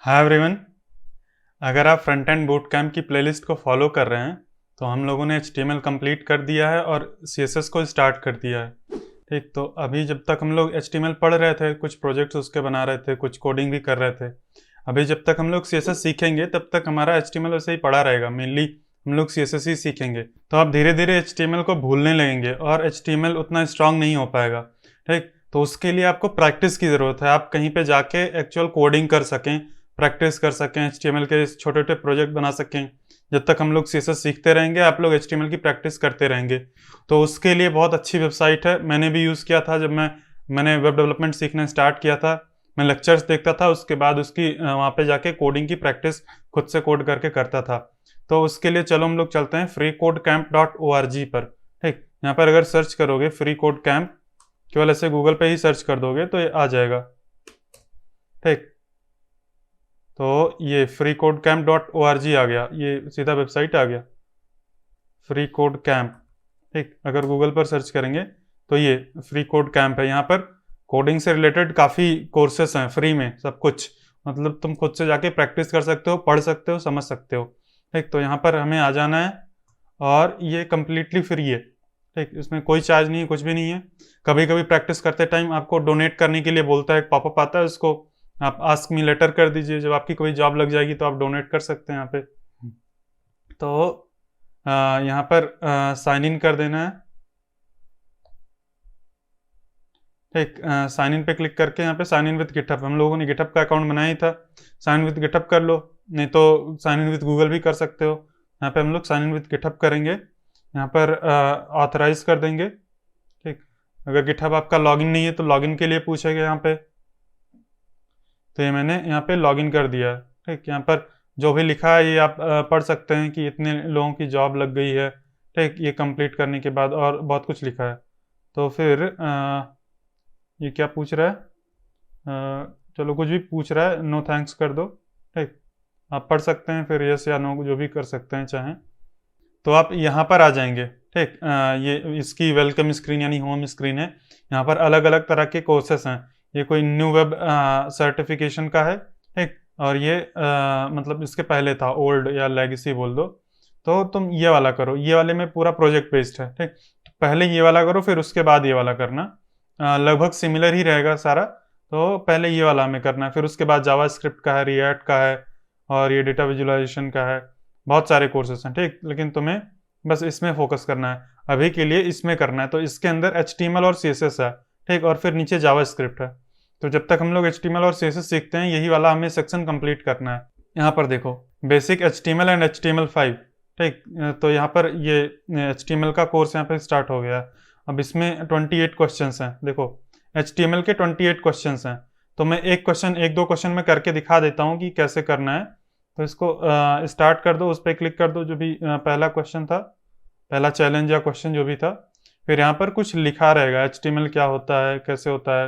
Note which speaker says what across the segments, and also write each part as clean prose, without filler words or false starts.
Speaker 1: Hi everyone. अगर आप front end boot camp की प्लेलिस्ट को फॉलो कर रहे हैं तो हम लोगों ने HTML कंप्लीट कर दिया है और CSS को स्टार्ट कर दिया है। ठीक, तो अभी जब तक हम लोग HTML पढ़ रहे थे, कुछ प्रोजेक्ट्स उसके बना रहे थे, कुछ कोडिंग भी कर रहे थे। अभी जब तक हम लोग CSS सीखेंगे तब तक हमारा HTML वैसे ही पड़ा रहेगा। मेनली हम लोग CSS ही सीखेंगे, तो आप धीरे धीरे HTML को भूलने लगेंगे और HTML उतना स्ट्रांग नहीं हो पाएगा। ठीक, तो उसके लिए आपको प्रैक्टिस की ज़रूरत है। आप कहीं पे जाके एक्चुअल कोडिंग कर सकें, प्रैक्टिस कर सकें, HTML के छोटे छोटे प्रोजेक्ट बना सकें। जब तक हम लोग CSS सीखते रहेंगे, आप लोग HTML की प्रैक्टिस करते रहेंगे। तो उसके लिए बहुत अच्छी वेबसाइट है, मैंने भी यूज़ किया था। जब मैंने वेब डेवलपमेंट सीखना स्टार्ट किया था, मैं लेक्चर्स देखता था, उसके बाद उसकी वहाँ पे जाके कोडिंग की प्रैक्टिस खुद से कोड करके करता था। तो उसके लिए चलो हम लोग चलते हैं freecodecamp.org पर। ठीक, यहाँ पर अगर सर्च करोगे फ्री कोड कैंप, केवल ऐसे गूगल पे ही सर्च कर दोगे तो ये आ जाएगा। ठीक, तो ये freecodecamp.org आ गया, ये सीधा वेबसाइट आ गया फ्री कोड कैंप। ठीक, अगर गूगल पर सर्च करेंगे तो ये फ्री कोड कैंप है। यहाँ पर कोडिंग से रिलेटेड काफ़ी कोर्सेस हैं फ्री में, सब कुछ। मतलब तुम खुद से जाके प्रैक्टिस कर सकते हो, पढ़ सकते हो, समझ सकते हो। ठीक, तो यहाँ पर हमें आ जाना है और ये कम्प्लीटली फ्री है। ठीक, इसमें कोई चार्ज नहीं है, कुछ भी नहीं है। कभी कभी प्रैक्टिस करते टाइम आपको डोनेट करने के लिए बोलता है, एक पॉपअप आता है, उसको आप आस्क मी लेटर कर दीजिए। जब आपकी कोई जॉब लग जाएगी तो आप डोनेट कर सकते हैं यहाँ पे। तो यहाँ पर साइन इन कर देना है। ठीक, साइन इन पे क्लिक करके यहाँ पे साइन इन विद गिटहब, हम लोगों ने गिटहब का अकाउंट बनाया ही था। साइन विद गिटहब कर लो, नहीं तो साइन इन विद गूगल भी कर सकते हो। यहाँ पे हम लोग साइन इन विद गिटहब करेंगे, यहाँ पर ऑथराइज कर देंगे। ठीक, अगर गिटहब आपका लॉगिन नहीं है तो लॉगिन के लिए पूछेगा यहाँ पे। तो ये मैंने यहाँ पे लॉगिन कर दिया है। ठीक, यहाँ पर जो भी लिखा है ये आप पढ़ सकते हैं कि इतने लोगों की जॉब लग गई है। ठीक, ये कंप्लीट करने के बाद और बहुत कुछ लिखा है। तो फिर ये क्या पूछ रहा है, चलो कुछ भी पूछ रहा है, नो थैंक्स कर दो। ठीक, आप पढ़ सकते हैं, फिर यस या नो जो भी कर सकते हैं चाहें। तो आप यहाँ पर आ जाएंगे। ठीक, ये इसकी वेलकम स्क्रीन यानी होम स्क्रीन है। यहाँ पर अलग अलग तरह के कोर्सेस हैं। ये कोई न्यू वेब सर्टिफिकेशन का है। ठीक, और ये मतलब इसके पहले था, ओल्ड या लेगेसी बोल दो। तो तुम ये वाला करो, ये वाले में पूरा प्रोजेक्ट बेस्ड है। ठीक, तो पहले ये वाला करो, फिर उसके बाद ये वाला करना। लगभग सिमिलर ही रहेगा सारा। तो पहले ये वाला हमें करना है, फिर उसके बाद जावा स्क्रिप्ट का है, रिएक्ट का है, और ये डेटा विजुअलाइजेशन का है। बहुत सारे कोर्सेस हैं। ठीक, लेकिन तुम्हें बस इसमें फोकस करना है अभी के लिए, इसमें करना है। तो इसके अंदर HTML और CSS है। ठीक, और फिर नीचे जावा स्क्रिप्ट है। तो जब तक हम लोग HTML और CSS सीखते हैं, यही वाला हमें सेक्शन कंप्लीट करना है। यहाँ पर देखो, बेसिक HTML एंड HTML5। ठीक, तो यहाँ पर ये HTML का कोर्स यहाँ पे स्टार्ट हो गया है। अब इसमें 28 क्वेश्चंस हैं। देखो, HTML के 28 क्वेश्चंस हैं। तो मैं एक दो क्वेश्चन में करके दिखा देता हूँ कि कैसे करना है। तो इसको स्टार्ट कर दो, उस पर क्लिक कर दो, जो भी पहला क्वेश्चन था, पहला चैलेंज या क्वेश्चन जो भी था। फिर यहाँ पर कुछ लिखा रहेगा, HTML क्या होता है, कैसे होता है।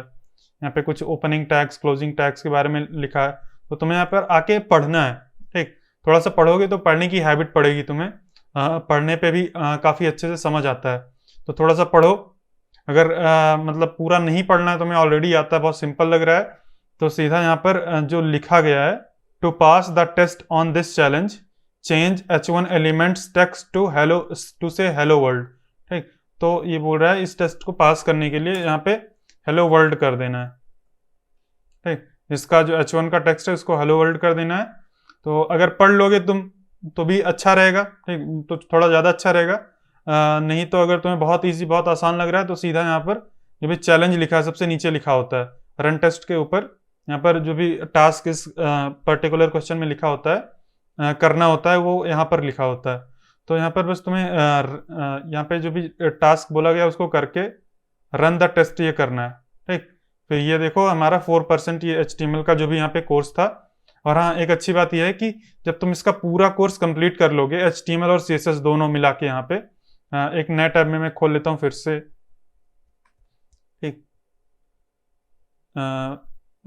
Speaker 1: यहाँ पे कुछ ओपनिंग टैग्स, क्लोजिंग टैग्स के बारे में लिखा है। तो तुम्हें यहाँ पर आके पढ़ना है। ठीक, थोड़ा सा पढ़ोगे तो पढ़ने की हैबिट पड़ेगी तुम्हें। पढ़ने पे भी काफ़ी अच्छे से समझ आता है। तो थोड़ा सा पढ़ो। अगर मतलब पूरा नहीं पढ़ना है, तुम्हें ऑलरेडी आता है, बहुत सिंपल लग रहा है, तो सीधा यहाँ पर जो लिखा गया है, to pass the test on this challenge change H1 elements text to say hello world. ठीक, तो ये बोल रहा है इस टेस्ट को पास करने के लिए यहाँ पे हेलो वर्ल्ड कर देना है। ठीक, इसका जो H1 का टेक्स्ट है उसको हेलो वर्ल्ड कर देना है। तो अगर पढ़ लोगे तुम तो भी अच्छा रहेगा। ठीक, तो थोड़ा ज़्यादा अच्छा रहेगा। नहीं तो अगर तुम्हें बहुत इजी, बहुत आसान लग रहा है, तो सीधा यहाँ पर जो भी चैलेंज लिखा है सबसे नीचे लिखा होता है, रन टेस्ट के ऊपर यहाँ पर जो भी टास्क इस पर्टिकुलर क्वेश्चन में लिखा होता है, करना होता है, वो यहाँ पर लिखा होता है। तो यहाँ पर बस तुम्हें यहाँ पे जो भी टास्क बोला गया उसको करके रन द टेस्ट ये करना है। ठीक, फिर ये देखो हमारा 4% ये HTML का जो भी यहाँ पे कोर्स था। और हाँ, एक अच्छी बात यह है कि जब तुम इसका पूरा कोर्स कंप्लीट कर लोगे, HTML और CSS दोनों मिला के, यहाँ पे एक नया टैब में मैं खोल लेता हूँ फिर से। ठीक,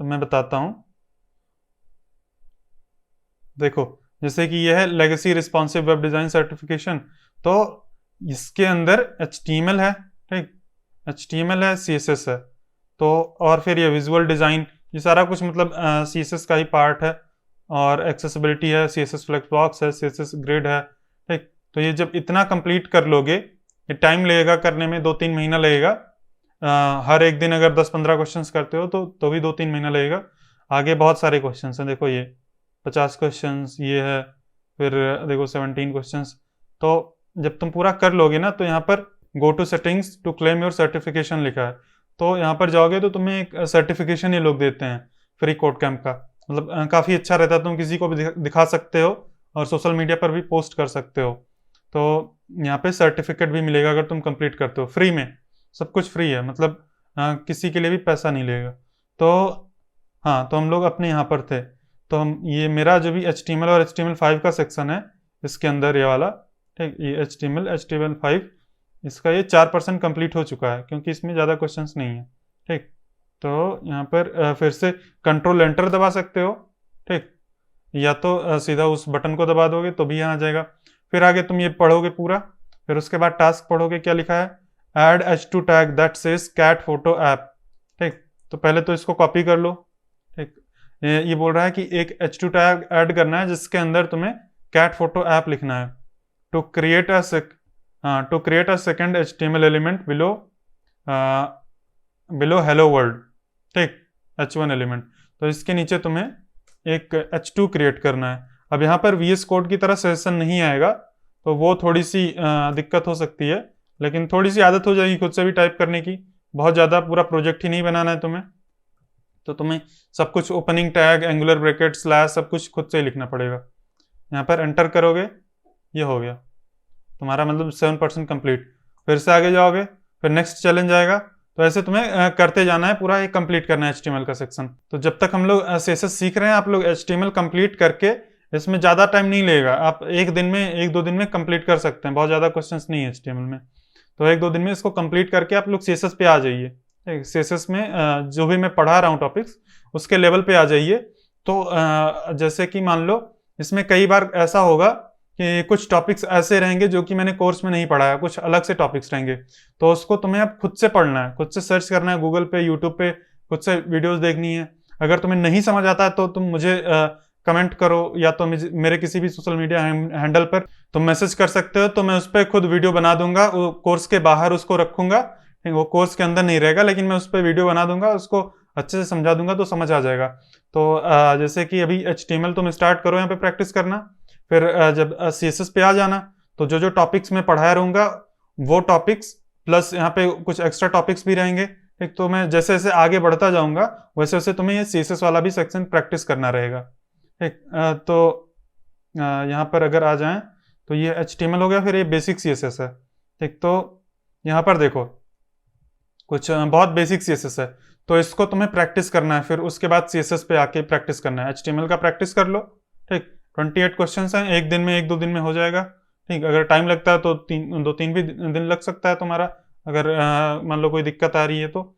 Speaker 1: मैं बताता हूँ। देखो, जैसे कि यह है legacy responsive web design certification. तो इसके अंदर HTML है। ठीक, HTML है, CSS है। तो और फिर ये विजुअल डिजाइन, ये सारा कुछ मतलब CSS का ही पार्ट है। और एक्सेसिबिलिटी है, CSS फ्लेक्स बॉक्स है, CSS ग्रिड है। ठीक, तो ये जब इतना कंप्लीट कर लोगे, ये टाइम लगेगा करने में, 2-3 महीना लगेगा। हर एक दिन अगर 10-15 क्वेश्चंस करते हो तो भी 2-3 महीना लगेगा। आगे बहुत सारे क्वेश्चंस हैं, देखो ये 50 क्वेश्चंस ये है, फिर देखो 17 क्वेश्चंस। तो जब तुम पूरा कर लोगे ना, तो यहाँ पर go to settings to claim your certification लिखा है, तो यहाँ पर जाओगे तो तुम्हें एक सर्टिफिकेशन ये लोग देते हैं फ्री कोड कैंप का। मतलब काफ़ी अच्छा रहता है, तुम किसी को भी दिखा सकते हो और सोशल मीडिया पर भी पोस्ट कर सकते हो। तो यहाँ पे सर्टिफिकेट भी मिलेगा अगर तुम कंप्लीट करते हो, फ्री में, सब कुछ फ्री है, मतलब किसी के लिए भी पैसा नहीं लेगा। तो हाँ, तो हम लोग अपने यहाँ पर थे, तो हम ये मेरा जो भी HTML और HTML5 का सेक्शन है इसके अंदर ये वाला, ठीक, ये HTML5 इसका ये 4% कंप्लीट हो चुका है, क्योंकि इसमें ज़्यादा क्वेश्चंस नहीं है। ठीक, तो यहाँ पर फिर से कंट्रोल एंटर दबा सकते हो। ठीक, या तो सीधा उस बटन को दबा दोगे तो भी यहाँ आ जाएगा। फिर आगे तुम ये पढ़ोगे पूरा, फिर उसके बाद टास्क पढ़ोगे, क्या लिखा है, add H2 tag that says cat photo app. ठीक, तो पहले तो इसको कॉपी कर लो। ठीक, ये बोल रहा है कि एक H2 टैग ऐड करना है जिसके अंदर तुम्हें कैट फोटो ऐप लिखना है। To create a second HTML element below hello world. ठीक, H1 एलिमेंट, तो इसके नीचे तुम्हें एक H2 क्रिएट करना है। अब यहाँ पर VS कोड की तरह सजेशन नहीं आएगा, तो वो थोड़ी सी दिक्कत हो सकती है, लेकिन थोड़ी सी आदत हो जाएगी खुद से भी टाइप करने की। बहुत ज़्यादा पूरा प्रोजेक्ट ही नहीं बनाना है तुम्हें, तो तुम्हें सब कुछ opening tag, angular bracket, slash सब कुछ खुद से ही लिखना पड़ेगा। यहाँ पर एंटर करोगे, ये हो गया तुम्हारा, मतलब 7% कंप्लीट। फिर से आगे जाओगे, फिर नेक्स्ट चैलेंज आएगा, तो ऐसे तुम्हें करते जाना है, पूरा एक कंप्लीट करना है HTML का सेक्शन। तो जब तक हम लोग CSS सीख रहे हैं, आप लोग HTML कंप्लीट करके, इसमें ज़्यादा टाइम नहीं लगेगा, आप एक दो दिन में कंप्लीट कर सकते हैं, बहुत ज़्यादा क्वेश्चंस नहीं है HTML में। तो 1-2 दिन में इसको कंप्लीट करके आप लोग CSS पे आ जाइए। CSS में जो भी मैं पढ़ा रहा हूँ टॉपिक्स, उसके लेवल पे आ जाइए। तो जैसे कि मान लो इसमें कई बार ऐसा होगा कि कुछ टॉपिक्स ऐसे रहेंगे जो कि मैंने कोर्स में नहीं पढ़ाया, कुछ अलग से टॉपिक्स रहेंगे, तो उसको तुम्हें अब खुद से पढ़ना है, खुद से सर्च करना है गूगल पे, यूट्यूब पे, खुद से वीडियोस देखनी है। अगर तुम्हें नहीं समझ आता है तो तुम मुझे कमेंट करो, या तो मेरे किसी भी सोशल मीडिया हैंडल पर तुम मैसेज कर सकते हो, तो मैं उस पर खुद वीडियो बना दूंगा। वो कोर्स के बाहर उसको रखूंगा, वो कोर्स के अंदर नहीं रहेगा, लेकिन मैं उस पर वीडियो बना दूंगा, उसको अच्छे से समझा दूंगा, तो समझ आ जाएगा। तो जैसे कि अभी HTML तुम स्टार्ट करो यहाँ पे प्रैक्टिस करना, फिर जब CSS पे आ जाना, तो जो जो टॉपिक्स मैं पढ़ाया रहूँगा वो टॉपिक्स प्लस यहाँ पे कुछ एक्स्ट्रा टॉपिक्स भी रहेंगे। ठीक, तो मैं जैसे जैसे आगे बढ़ता जाऊँगा वैसे वैसे तुम्हें ये CSS वाला भी सेक्शन प्रैक्टिस करना रहेगा। ठीक, तो यहाँ पर अगर आ जाएं, तो ये HTML हो गया, फिर ये बेसिक CSS है। ठीक, तो यहाँ पर देखो कुछ बहुत बेसिक CSS है, तो इसको तुम्हें प्रैक्टिस करना है, फिर उसके बाद CSS पे आके प्रैक्टिस करना है। HTML का प्रैक्टिस कर लो। ठीक, 28 क्वेश्चंस हैं, एक दिन में 1-2 दिन में हो जाएगा। ठीक, अगर टाइम लगता है तो 2-3 भी दिन लग सकता है तुम्हारा, अगर मान लो कोई दिक्कत आ रही है तो।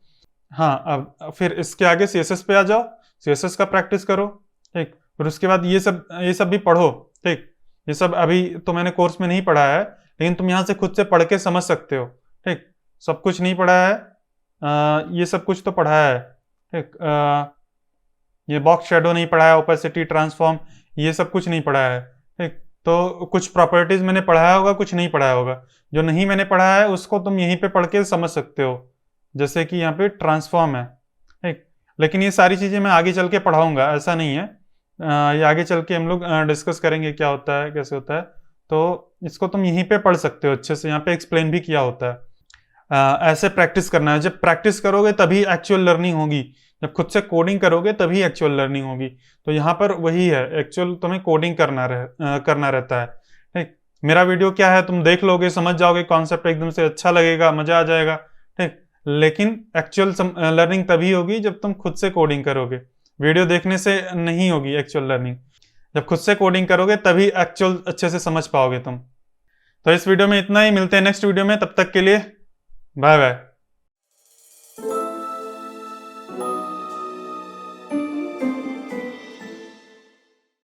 Speaker 1: हाँ, अब फिर इसके आगे CSS पे आ जाओ, CSS का प्रैक्टिस करो। ठीक, फिर उसके बाद ये सब भी पढ़ो। ठीक, ये सब अभी तो मैंने कोर्स में नहीं पढ़ाया है, लेकिन तुम यहाँ से खुद से पढ़ के समझ सकते हो। ठीक, सब कुछ नहीं पढ़ाया है, ये सब कुछ तो पढ़ाया है। ठीक, ये बॉक्स शेडो नहीं पढ़ाया, ओपेसिटी, ट्रांसफॉर्म, ये सब कुछ नहीं पढ़ाया है। ठीक, तो कुछ प्रॉपर्टीज मैंने पढ़ाया होगा, कुछ नहीं पढ़ाया होगा। जो नहीं मैंने पढ़ाया है उसको तुम यहीं पे पढ़ के समझ सकते हो, जैसे कि यहाँ पे ट्रांसफॉर्म है। ठीक, लेकिन ये सारी चीज़ें मैं आगे चल के पढ़ाऊंगा, ऐसा नहीं है। ये आगे चल के हम लोग डिस्कस करेंगे क्या होता है, कैसे होता है। तो इसको तुम यहीं पे पढ़ सकते हो अच्छे से, यहाँ पे एक्सप्लेन भी किया होता है। ऐसे प्रैक्टिस करना है, जब प्रैक्टिस करोगे तभी एक्चुअल लर्निंग होगी, जब खुद से कोडिंग करोगे तभी एक्चुअल लर्निंग होगी। तो यहाँ पर वही है, एक्चुअल तुम्हें कोडिंग करना रहता है। ठीक, मेरा वीडियो क्या है तुम देख लोगे, समझ जाओगे कॉन्सेप्ट, एकदम से अच्छा लगेगा, मजा आ जाएगा। ठीक, लेकिन एक्चुअल लर्निंग तभी होगी जब तुम खुद से कोडिंग करोगे, वीडियो देखने से नहीं होगी एक्चुअल लर्निंग। जब खुद से कोडिंग करोगे तभी एक्चुअल अच्छे से समझ पाओगे तुम। तो इस वीडियो में इतना ही, मिलते हैं नेक्स्ट वीडियो में, तब तक के लिए बाय बाय।